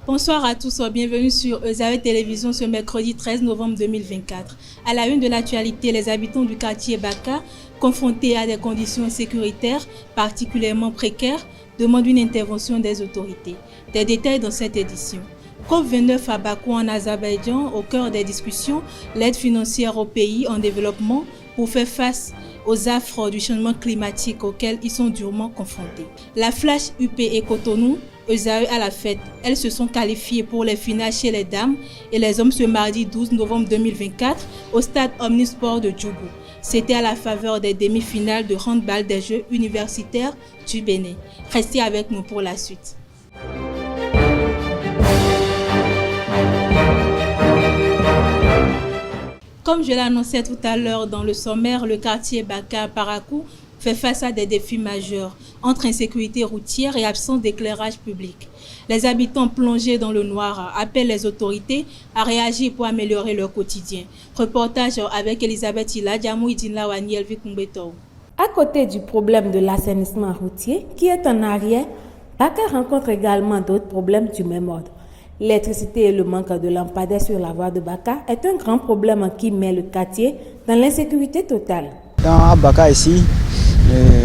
Bonsoir à tous, bienvenue sur Ezawe Télévision ce mercredi 13 novembre 2024. À la une de l'actualité, les habitants du quartier Baka, confrontés à des conditions sécuritaires particulièrement précaires, demandent une intervention des autorités. Des détails dans cette édition. COP29 à Bakou en Azerbaïdjan, au cœur des discussions, l'aide financière aux pays en développement pour faire face aux affres du changement climatique auxquels ils sont durement confrontés. La Flash UP et Cotonou, Ezawe à la fête, elles se sont qualifiées pour les finales chez les dames et les hommes ce mardi 12 novembre 2024 au stade Omnisport de Djougou. C'était à la faveur des demi-finales de handball des Jeux universitaires du Bénin. Restez avec nous pour la suite. Comme je l'annonçais tout à l'heure dans le sommaire, le quartier Baka Parakou fait face à des défis majeurs entre insécurité routière et absence d'éclairage public. Les habitants plongés dans le noir appellent les autorités à réagir pour améliorer leur quotidien. Reportage avec Elisabeth Hila, Djamouidine Lawani, Elvi Kumbeto. À côté du problème de l'assainissement routier qui est en arrière, Baka rencontre également d'autres problèmes du même ordre. L'électricité et le manque de lampadaires sur la voie de Baka est un grand problème qui met le quartier dans l'insécurité totale. Dans Baka ici,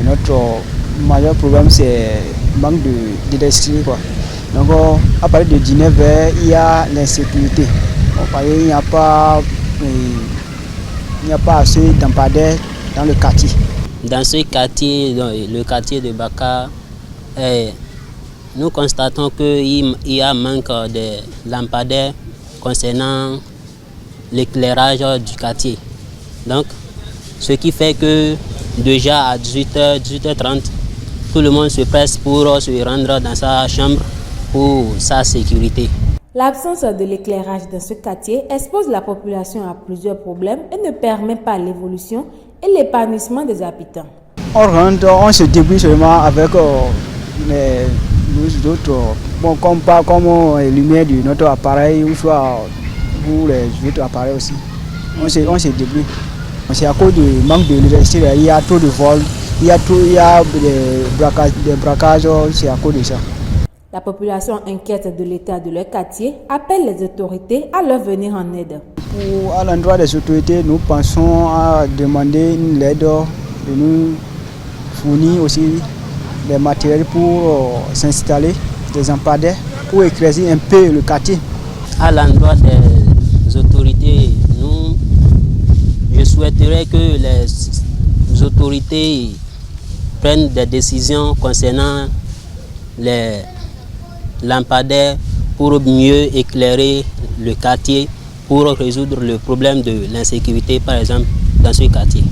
notre majeur problème c'est le manque d'électricité. Donc à partir de 19h, il y a l'insécurité. Il n'y a pas assez de lampadaires dans le quartier. Dans ce quartier, le quartier de Baka, nous constatons qu'il y a un manque de lampadaires concernant l'éclairage du quartier. Donc, ce qui fait que déjà à 18h, 18h30, tout le monde se presse pour se rendre dans sa chambre pour sa sécurité. L'absence de l'éclairage dans ce quartier expose la population à plusieurs problèmes et ne permet pas l'évolution et l'épanouissement des habitants. On rentre, on se débrouille seulement avec nous autres, comme les lumières de notre appareil ou soit pour les autres appareils aussi. On se débrouille. C'est à cause du manque de l'électricité, il y a trop de vols, il y a des braquages, c'est à cause de ça. La population inquiète de l'état de leur quartier appelle les autorités à leur venir en aide. À l'endroit des autorités, nous pensons à demander une aide de nous fournir aussi des matériels pour s'installer, des lampadaires, pour éclairer un peu le quartier. À l'endroit des autorités, je souhaiterais que les autorités prennent des décisions concernant les lampadaires pour mieux éclairer le quartier, pour résoudre le problème de l'insécurité, par exemple, dans ce quartier.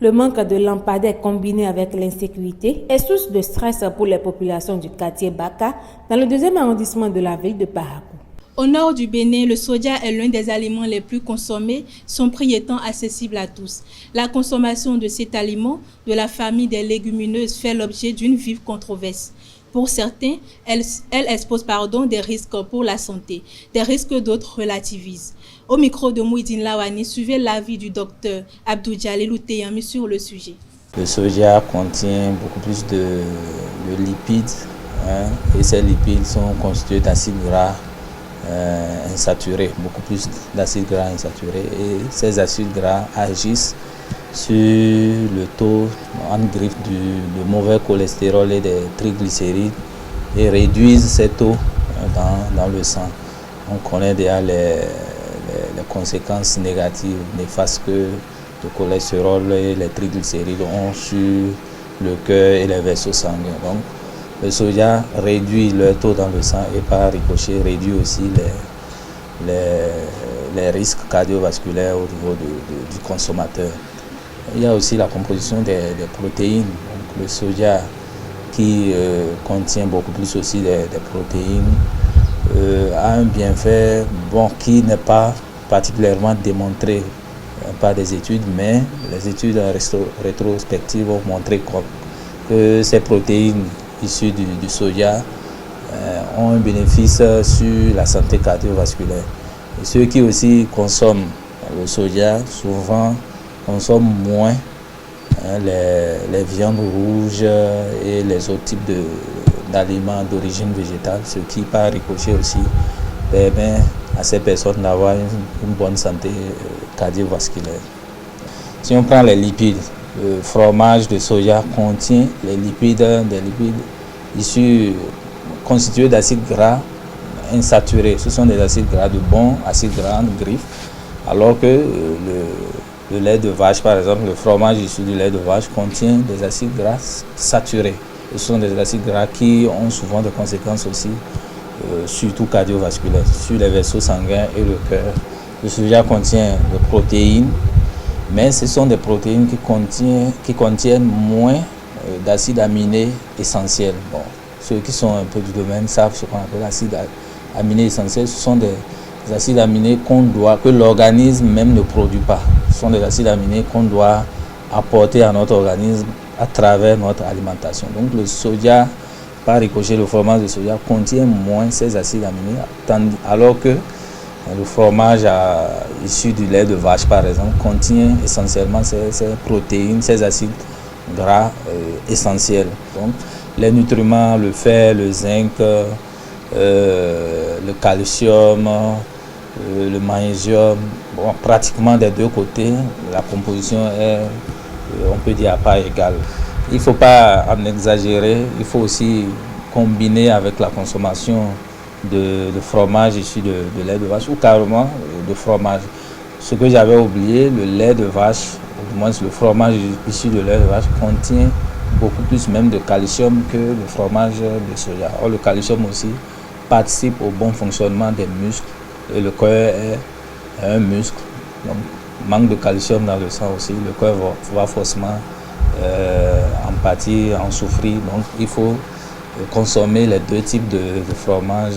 Le manque de lampadaires combiné avec l'insécurité est source de stress pour les populations du quartier Baka dans le 2e arrondissement de la ville de Parakou. Au nord du Bénin, le soja est l'un des aliments les plus consommés, son prix étant accessible à tous. La consommation de cet aliment de la famille des légumineuses fait l'objet d'une vive controverse. Pour certains, elle expose des risques pour la santé, des risques d'autres relativisent. Au micro de Mouidine Lawani, suivez l'avis du docteur Abdou Jalilou Teyami sur le sujet. Le soja contient beaucoup plus de lipides, et ces lipides sont constitués d'acides gras insaturés, beaucoup plus d'acides gras insaturés. Et ces acides gras agissent sur le taux en griffe du mauvais cholestérol et des triglycérides et réduisent ces taux dans le sang. On connaît déjà les conséquences négatives, néfastes que le cholestérol et les triglycérides ont sur le cœur et les vaisseaux sanguins. Donc, le soja réduit le taux dans le sang et par ricochet réduit aussi les risques cardiovasculaires au niveau du consommateur. Il y a aussi la composition des protéines. Donc, le soja qui contient beaucoup plus aussi des protéines a un bienfait qui n'est pas particulièrement démontré par des études, mais les études rétrospectives ont montré que ces protéines issus du soja ont un bénéfice sur la santé cardiovasculaire. Et ceux qui aussi consomment le soja souvent consomment moins les viandes rouges et les autres types d'aliments d'origine végétale, ce qui par ricochet aussi permet à ces personnes d'avoir une bonne santé cardiovasculaire. Si on prend les lipides, le fromage de soja contient des lipides issus constitués d'acides gras insaturés. Ce sont des acides gras de bons acides gras en griffe, alors que le lait de vache, par exemple, le fromage issu du lait de vache contient des acides gras saturés. Ce sont des acides gras qui ont souvent des conséquences aussi, surtout cardiovasculaires, sur les vaisseaux sanguins et le cœur. Le soja contient des protéines, mais ce sont des protéines qui contiennent moins d'acides aminés essentiels. Bon, ceux qui sont un peu du domaine savent ce qu'on appelle acides aminés essentiels. Ce sont des acides aminés que l'organisme même ne produit pas. Ce sont des acides aminés qu'on doit apporter à notre organisme à travers notre alimentation. Donc le soja, par ricochet, le fromage de soja contient moins ces acides aminés, alors que le fromage issu du lait de vache, par exemple, contient essentiellement ces protéines, ces acides gras essentiels. Donc, les nutriments, le fer, le zinc, le calcium, le magnésium, bon, pratiquement des deux côtés, la composition est, on peut dire, à part égale. Il ne faut pas en exagérer, il faut aussi combiner avec la consommation de fromage issu de lait de vache ou carrément de fromage. Ce que j'avais oublié, le lait de vache, ou du moins le fromage issu de lait de vache contient beaucoup plus même de calcium que le fromage de soja. Or, le calcium aussi participe au bon fonctionnement des muscles et le cœur est un muscle. Donc, manque de calcium dans le sang aussi, le cœur va forcément en pâtir, en souffrir. Donc, il faut consommer les deux types de fromage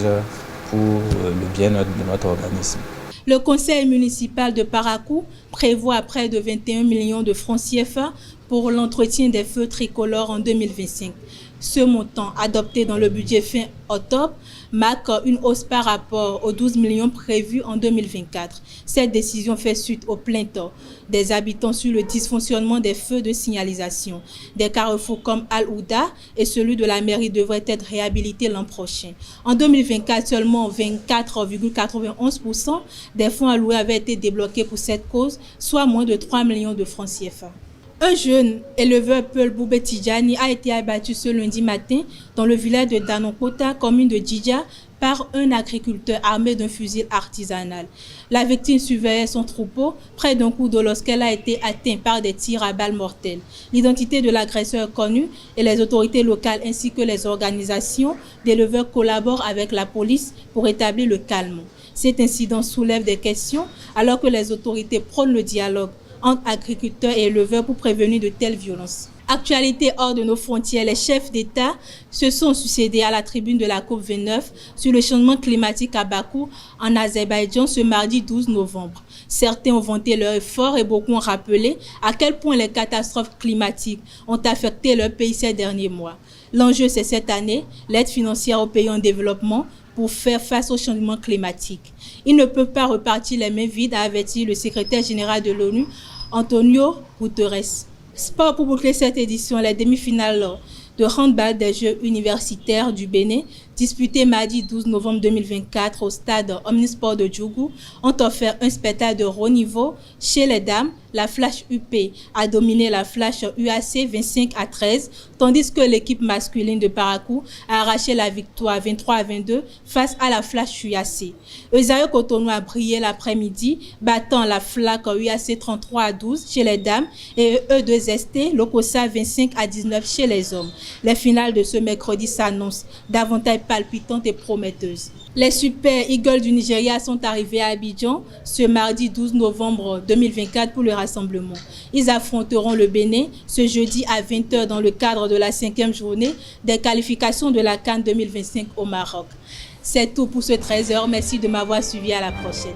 pour le bien-être de notre organisme. Le conseil municipal de Parakou prévoit près de 21 millions de francs CFA pour l'entretien des feux tricolores en 2025. Ce montant, adopté dans le budget fin octobre, marque une hausse par rapport aux 12 millions prévus en 2024. Cette décision fait suite aux plaintes des habitants sur le dysfonctionnement des feux de signalisation. Des carrefours comme Al-Ouda et celui de la mairie devraient être réhabilités l'an prochain. En 2024, seulement 24,91% des fonds alloués avaient été débloqués pour cette cause, soit moins de 3 millions de francs CFA. Un jeune éleveur Peul Boubé Tidjani a été abattu ce lundi matin dans le village de Danonkota, commune de Djidja, par un agriculteur armé d'un fusil artisanal. La victime surveillait son troupeau près d'un cours d'eau lorsqu'elle a été atteinte par des tirs à balles mortelles. L'identité de l'agresseur est connue et les autorités locales ainsi que les organisations d'éleveurs collaborent avec la police pour établir le calme. Cet incident soulève des questions alors que les autorités prônent le dialogue entre agriculteurs et éleveurs pour prévenir de telles violences. Actualité hors de nos frontières, les chefs d'État se sont succédés à la tribune de la COP29 sur le changement climatique à Bakou, en Azerbaïdjan, ce mardi 12 novembre. Certains ont vanté leur effort et beaucoup ont rappelé à quel point les catastrophes climatiques ont affecté leur pays ces derniers mois. L'enjeu, c'est cette année, l'aide financière aux pays en développement pour faire face au changement climatique. Ils ne peuvent pas repartir les mains vides, a averti le secrétaire général de l'ONU, Antonio Guterres. Sport pour boucler cette édition, les demi-finales de handball des Jeux universitaires du Bénin, disputées mardi 12 novembre 2024 au stade Omnisport de Djougou, ont offert un spectacle de haut niveau. Chez les dames, la Flash UP a dominé la Flash UAC 25-13, tandis que l'équipe masculine de Parakou a arraché la victoire 23-22 face à la Flash UAC. Eusao Cotonou a brillé l'après-midi, battant la FLAC UAC 33-12 chez les dames et E2ST Lokossa 25-19 chez les hommes. Les finales de ce mercredi s'annoncent davantage palpitantes et prometteuses. Les Super Eagles du Nigeria sont arrivés à Abidjan ce mardi 12 novembre 2024 pour le rassemblement. Ils affronteront le Bénin ce jeudi à 20h dans le cadre de la 5e journée des qualifications de la CAN 2025 au Maroc. C'est tout pour ce 13h. Merci de m'avoir suivi. À la prochaine.